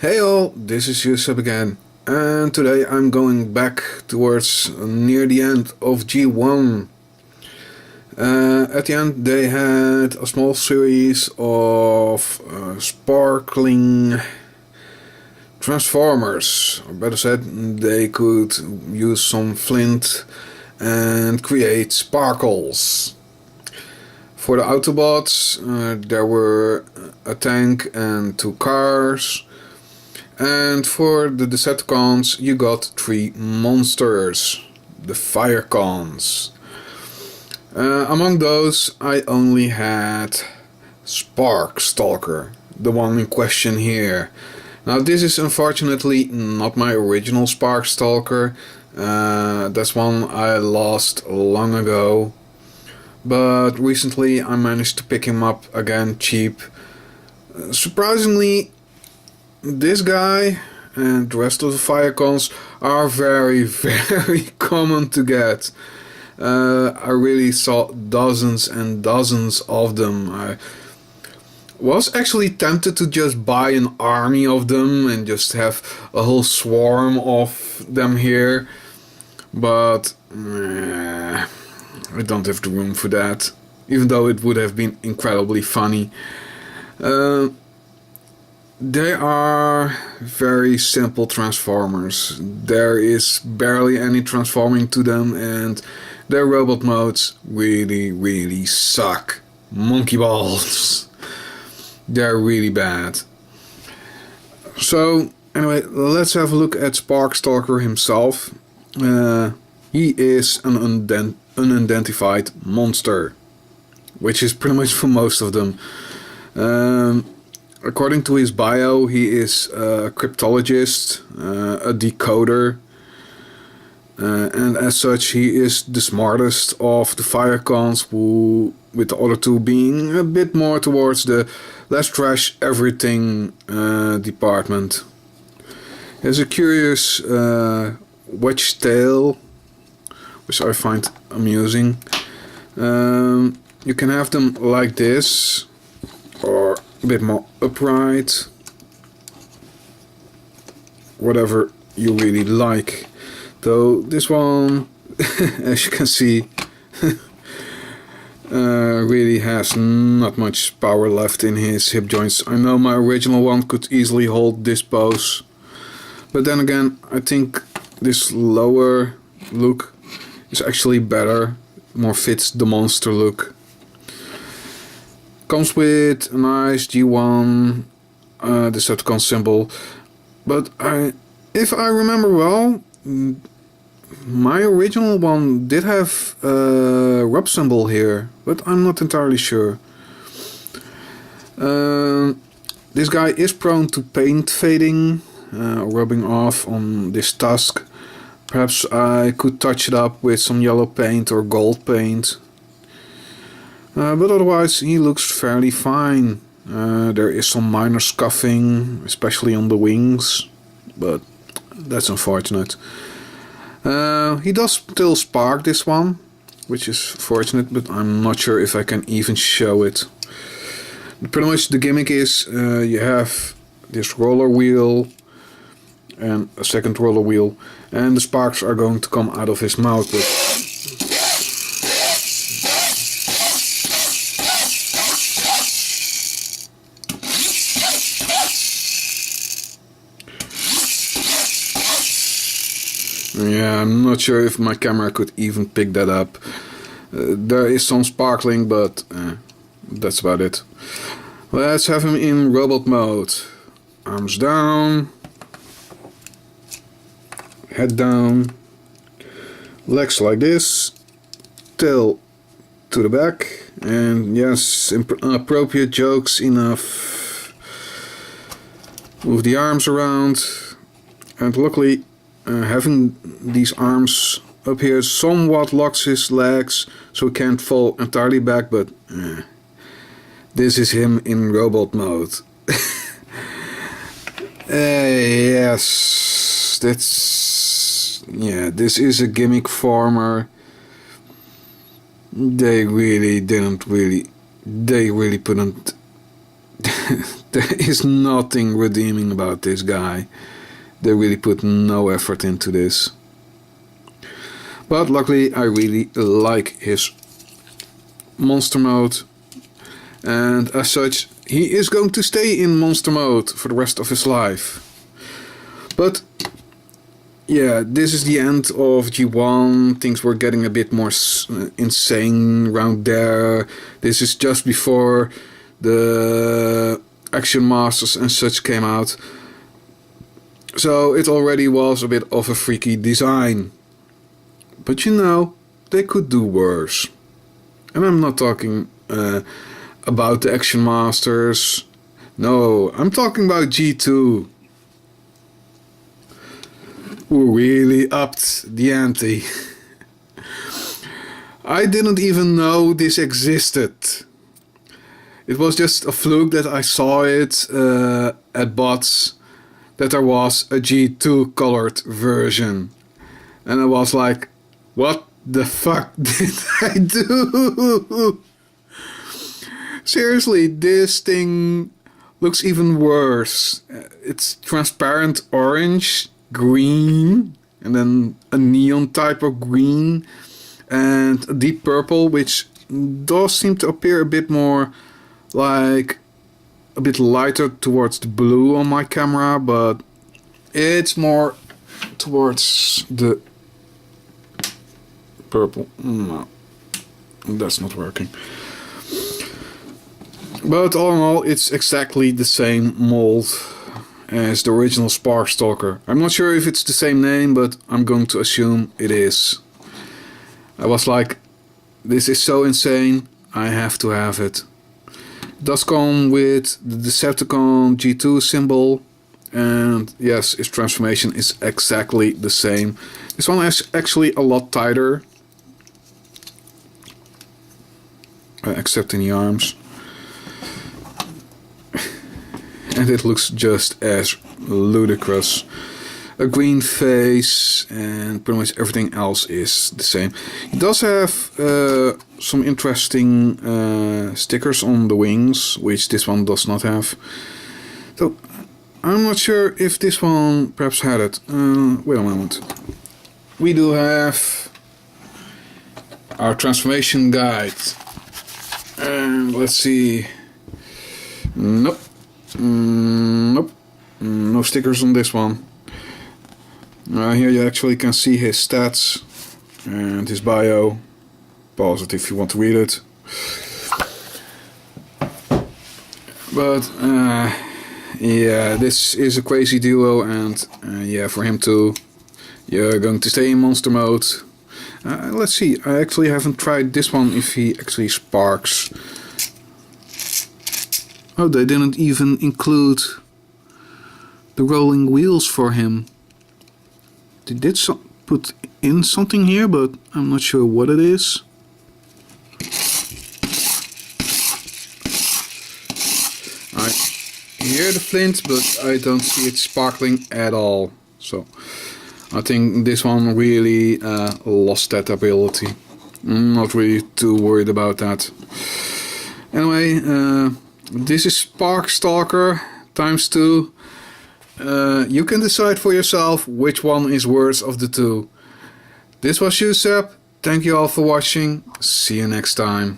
Hey all, this is Eucep again, and today I'm going back towards near the end of G1. At the end they had a small series of sparkling transformers, or better said, they could use some flint and create sparkles. For the Autobots there were a tank and 2 cars. And for the Decepticons you got 3 monsters, the Firecons. Among those I only had Sparkstalker, the one in question here. Now this is unfortunately not my original Sparkstalker, that's one I lost long ago. But recently I managed to pick him up again cheap. Surprisingly, this guy and the rest of the Firecons are very, very common to get. I really saw dozens and dozens of them. I was actually tempted to just buy an army of them and just have a whole swarm of them here, but I don't have the room for that, even though it would have been incredibly funny. They are very simple transformers. There is barely any transforming to them, and their robot modes really suck. Monkey balls. They're really bad. So anyway, let's have a look at Sparkstalker himself. He is an unidentified monster, which is pretty much for most of them. According to his bio, he is a cryptologist, a decoder, and as such he is the smartest of the Firecons, who, with the other 2 being a bit more towards the let's trash everything department. He has a curious wedge tail, which I find amusing. You can have them like this, or a bit more upright, whatever you really like. Though this one, as you can see, really has not much power left in his hip joints. I know my original one could easily hold this pose, but then again I think this lower look is actually better, more fits the monster look. Comes with a nice G1 Decepticon symbol, but if I remember well, my original one did have a rub symbol here, but I'm not entirely sure. This guy is prone to paint fading, rubbing off on this tusk. Perhaps I could touch it up with some yellow paint or gold paint. But otherwise he looks fairly fine. There is some minor scuffing, especially on the wings, but that's unfortunate. He does still spark, this one, which is fortunate, but I'm not sure if I can even show it. Pretty much the gimmick is you have this roller wheel and a second roller wheel, and the sparks are going to come out of his mouth. Yeah, I'm not sure if my camera could even pick that up. There is some sparkling, but that's about it. Let's have him in robot mode. Arms down, head down, legs like this, tail to the back, and yes, appropriate jokes enough. Move the arms around, and luckily having these arms up here somewhat locks his legs so he can't fall entirely back, but this is him in robot mode. Yes, this is a gimmick former. They really couldn't There is nothing redeeming about this guy. They really put no effort into this. But luckily I really like his monster mode. And as such, he is going to stay in monster mode for the rest of his life. But yeah, this is the end of G1. Things were getting a bit more insane around there. This is just before the Action Masters and such came out. So it already was a bit of a freaky design. But you know, they could do worse. And I'm not talking about the Action Masters. No, I'm talking about G2. Who really upped the ante. I didn't even know this existed. It was just a fluke that I saw it at Bots, that there was a G2 colored version. And I was like, what the fuck did I do? Seriously, this thing looks even worse. It's transparent orange, green, and then a neon type of green, and a deep purple, which does seem to appear a bit more like a bit lighter towards the blue on my camera, but it's more towards the purple. No, that's not working. But all in all, it's exactly the same mold as the original Sparkstalker. I'm not sure if it's the same name, but I'm going to assume it is. I was like, this is so insane, I have to have it. It does come with the Decepticon G2 symbol, and yes, its transformation is exactly the same. This one is actually a lot tighter, except in the arms. And it looks just as ludicrous. A green face, and pretty much everything else is the same. It does have some interesting stickers on the wings, which this one does not have. So I'm not sure if this one perhaps had it. Wait a moment. We do have our transformation guide. And let's see. Nope. Nope. No stickers on this one. Here you actually can see his stats and his bio. Pause it if you want to read it. But yeah, this is a crazy duo, and yeah, for him too. You're going to stay in monster mode. Let's see, I actually haven't tried this one if he actually sparks. Oh, they didn't even include the rolling wheels for him. They did put in something here, but I'm not sure what it is. I hear the flint, but I don't see it sparkling at all. So I think this one really lost that ability. I'm not really too worried about that. Anyway, this is Sparkstalker ×2. You can decide for yourself which one is worse of the two. This was Eucep. Thank you all for watching. See you next time.